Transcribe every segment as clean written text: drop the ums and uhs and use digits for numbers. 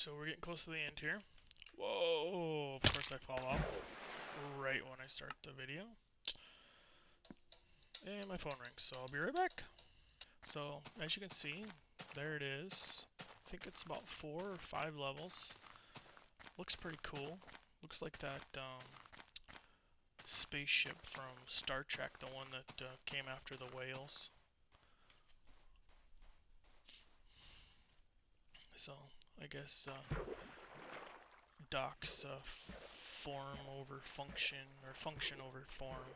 So we're getting close to the end here. Whoa! Of course I fall off right when I start the video. And my phone rings, so I'll be right back. So, as you can see, there it is. I think it's about 4 or 5 levels. Looks pretty cool. Looks like that spaceship from Star Trek, the one that came after the whales. So, I guess Doc's form over function, or function over form,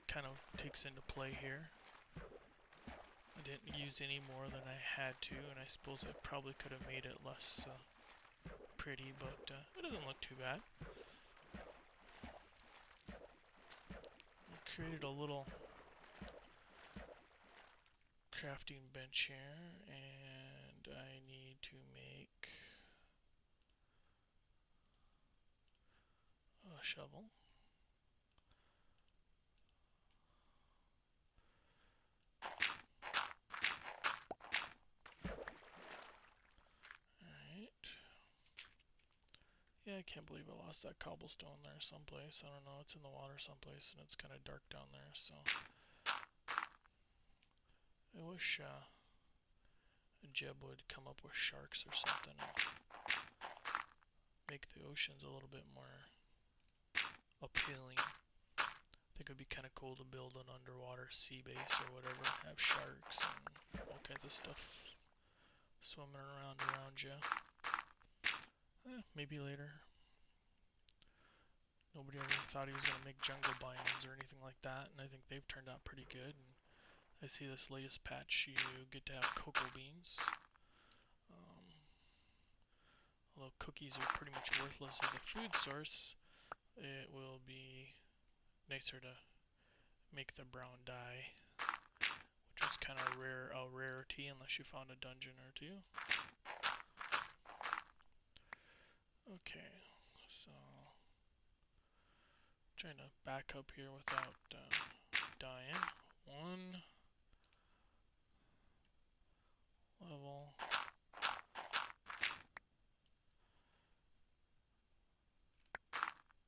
kind of takes into play here. I didn't use any more than I had to, and I suppose I probably could have made it less pretty, but it doesn't look too bad. I created a little crafting bench here, and I need to make a shovel. Yeah, I can't believe I lost that cobblestone there someplace. I don't know, it's in the water someplace and it's kind of dark down there, so I wish Jeb would come up with sharks or something and make the oceans a little bit more appealing. I think it would be kind of cool to build an underwater sea base or whatever, have sharks and all kinds of stuff swimming around you. Maybe later. Nobody ever thought he was going to make jungle biomes or anything like that, and I think they've turned out pretty good. And I see this latest patch, you get to have cocoa beans. Although cookies are pretty much worthless as a food source, it will be nicer to make the brown dye, which was kind of a rarity unless you found a dungeon or two. Okay, so trying to back up here without dying. 1 level.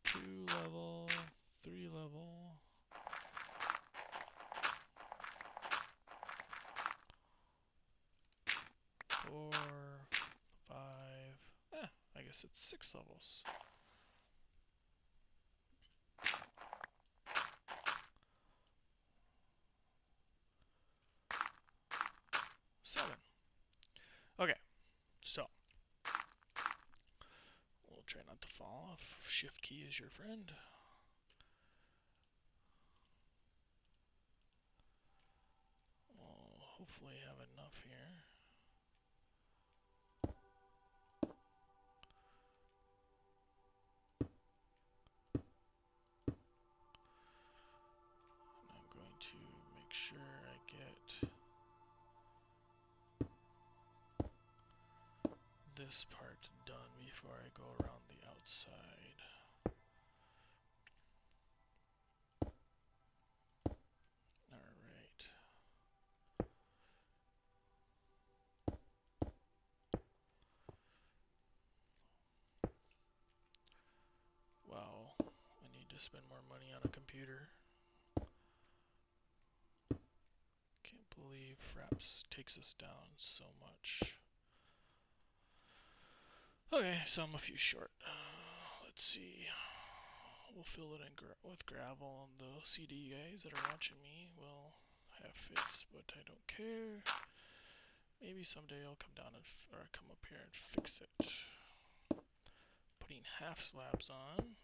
2 level. 3 level. 4, 5. I guess it's 6 levels. 7. Okay, so we'll try not to fall off. Shift key is your friend. We'll hopefully have enough here. And I'm going to make sure I get this part done before I go around the outside. Alright. Wow, I need to spend more money on a computer. Can't believe Fraps takes us down so much. Okay, so I'm a few short. Let's see. We'll fill it in with gravel, and the CD guys that are watching me will have fits, but I don't care. Maybe someday I'll come down or come up here and fix it. Putting half slabs on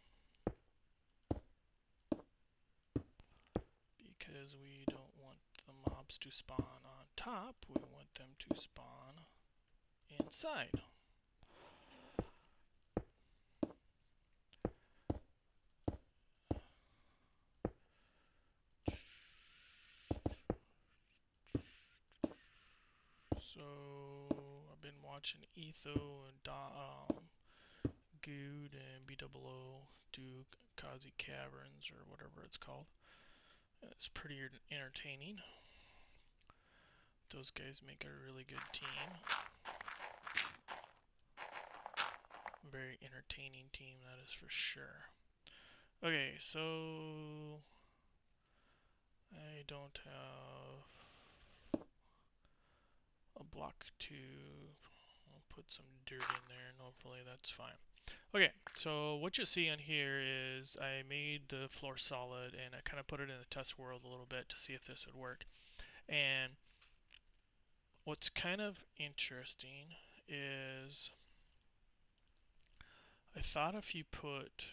because we don't want the mobs to spawn on top. We want them to spawn inside. So I've been watching Etho and Good and BOO do Kazi Caverns or whatever it's called. It's pretty entertaining. Those guys make a really good team. very entertaining team, that is for sure. Okay, so I don't have a block to. I'll put some dirt in there and hopefully that's fine. Okay, so what you see on here is I made the floor solid and I kind of put it in the test world a little bit to see if this would work. And what's kind of interesting is I thought if you put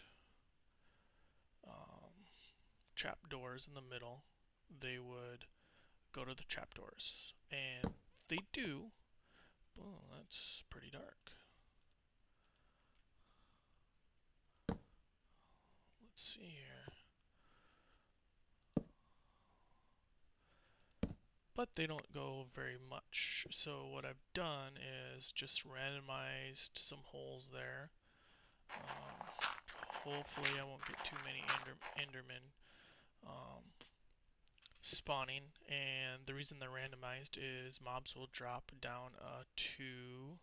trapdoors in the middle, they would go to the trapdoors. And they do. Oh, that's pretty dark. Let's see here. But they don't go very much. So what I've done is just randomized some holes there. Hopefully I won't get too many Endermen spawning. And the reason they're randomized is mobs will drop down a two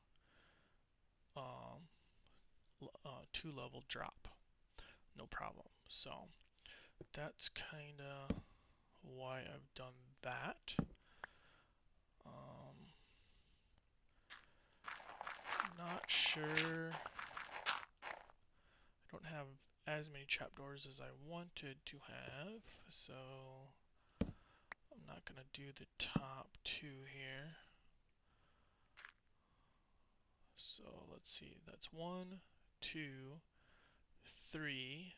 level drop. No problem. So that's kind of why I've done that. Not sure. I don't have as many trapdoors as I wanted to have, so I'm not going to do the top two here. So let's see, that's 1, 2, 3.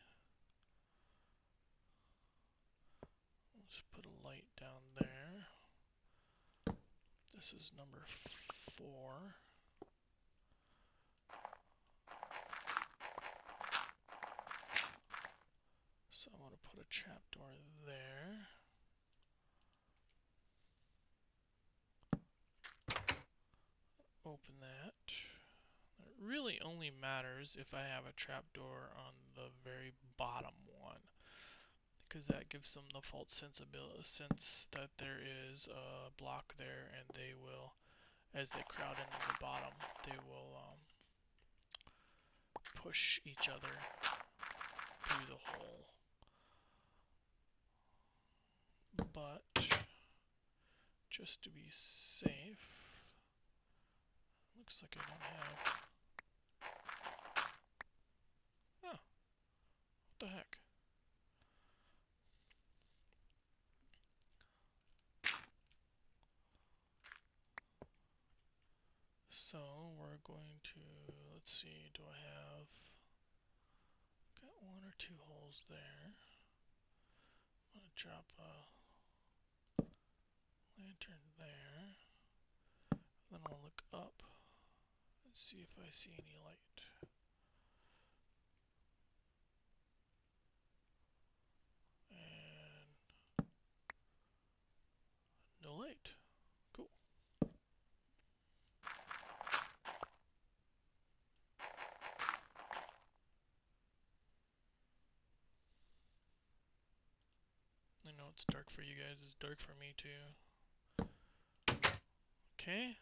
Let's put a light down there. This is number 4. So I'm going to put a trapdoor there. Open that. It really only matters if I have a trapdoor on the very bottom one, because that gives them the false sense that there is a block there, and they will, as they crowd into the bottom, they will push each other through the hole. But just to be safe, looks like I don't have. Oh, what the heck? So we're going to, let's see, do I have, got 1 or 2 holes there. I'm going to drop a lantern there. Then I'll look up and see if I see any light. And no light. Cool. I know it's dark for you guys, it's dark for me too. Okay.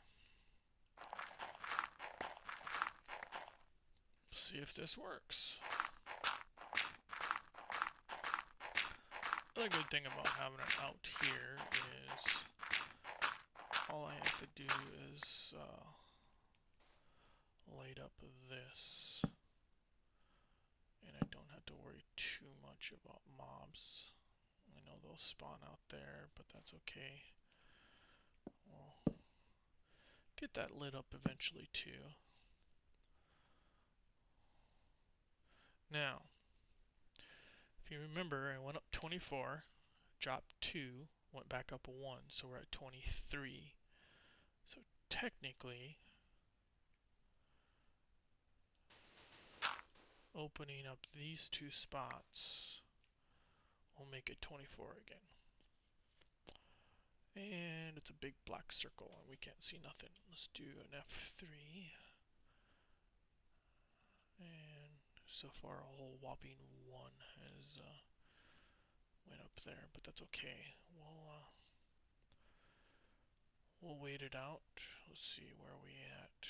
See if this works. The other good thing about having it out here is all I have to do is light up this, and I don't have to worry too much about mobs. I know they'll spawn out there, but that's okay. We'll get that lit up eventually too. Now, if you remember, I went up 24, dropped 2, went back up a 1, so we're at 23. So technically, opening up these 2 spots will make it 24 again. And it's a big black circle and we can't see nothing. Let's do an F3. And so far a whole whopping 1 has went up there, but that's okay. We'll wait it out. Let's see where we at.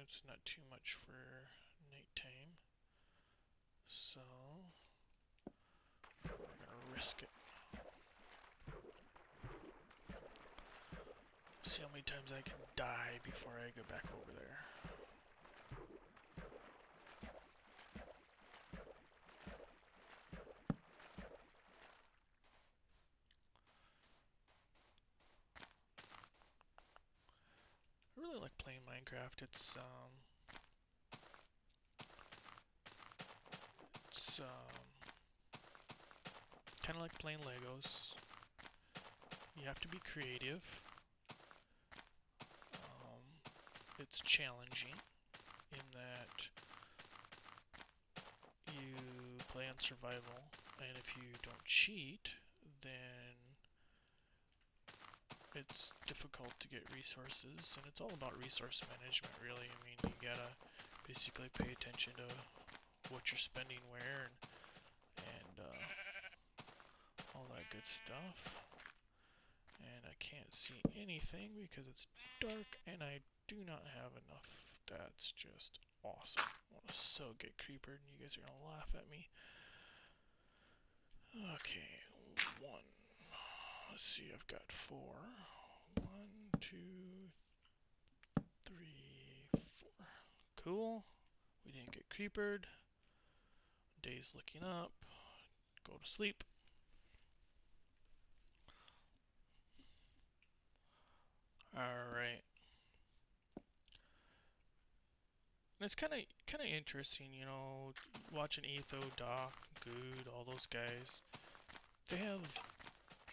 It's not too much for nighttime. So we're gonna risk it. See how many times I can die before I go back over there. I really like playing Minecraft. It's kind of like playing Legos. You have to be creative. It's challenging in that you play on survival, and if you don't cheat, then it's difficult to get resources, and it's all about resource management, really. I mean, you gotta basically pay attention to what you're spending where, and all that good stuff. And I can't see anything because it's dark, and I do not have enough. That's just awesome. I want to so get creepered, and you guys are gonna laugh at me. Okay, 1. Let's see, I've got 4. 1, 2, 3, 4. Cool. We didn't get creepered. Day's looking up. Go to sleep. Alright. And it's kind of interesting, you know, watching Etho, Doc, Good, all those guys. They have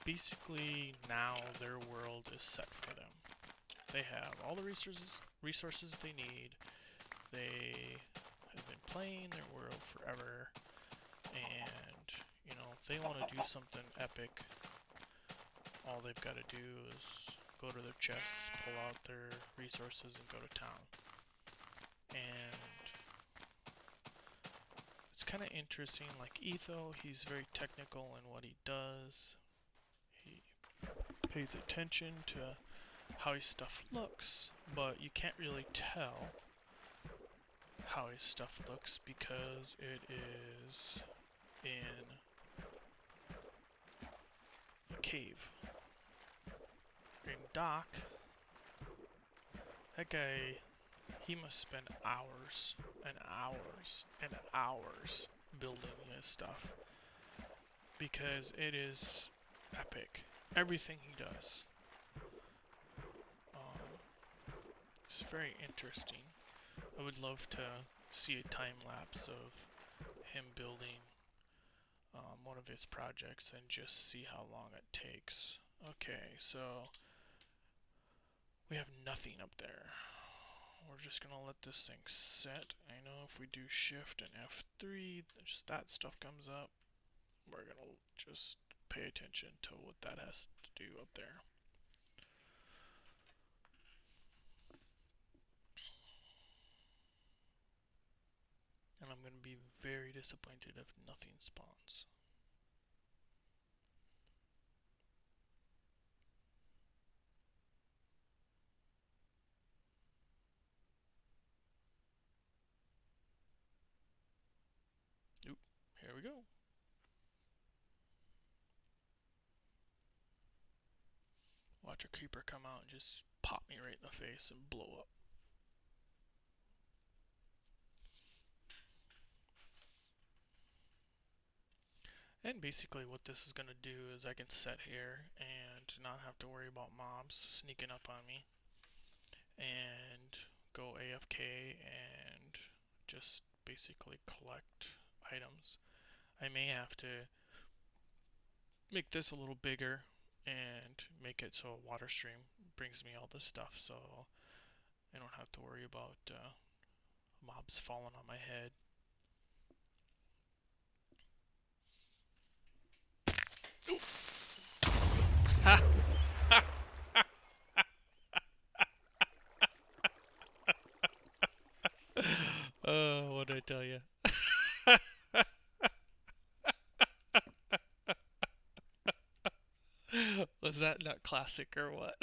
basically now their world is set for them. They have all the resources they need. They have been playing their world forever, and you know, if they want to do something epic, all they've got to do is go to their chests, pull out their resources, and go to town. And it's kind of interesting, like Etho, he's very technical in what he does. He pays attention to how his stuff looks, but you can't really tell how his stuff looks because it is in a cave. In Doc, that guy, he must spend hours and hours and hours building his stuff because it is epic. Everything he does. It's very interesting. I would love to see a time lapse of him building one of his projects and just see how long it takes. Okay, so we have nothing up there. We're just gonna let this thing set. I know if we do shift and F3, just that stuff comes up. We're gonna just pay attention to what that has to do up there. And I'm gonna be very disappointed if nothing spawns. Oop, here we go. Watch a creeper come out and just pop me right in the face and blow up. And basically what this is going to do is I can sit here and not have to worry about mobs sneaking up on me. And go AFK and just basically collect items. I may have to make this a little bigger and make it so a water stream brings me all this stuff so I don't have to worry about mobs falling on my head. Ha! Oh, what did I tell you? Was that not classic or what?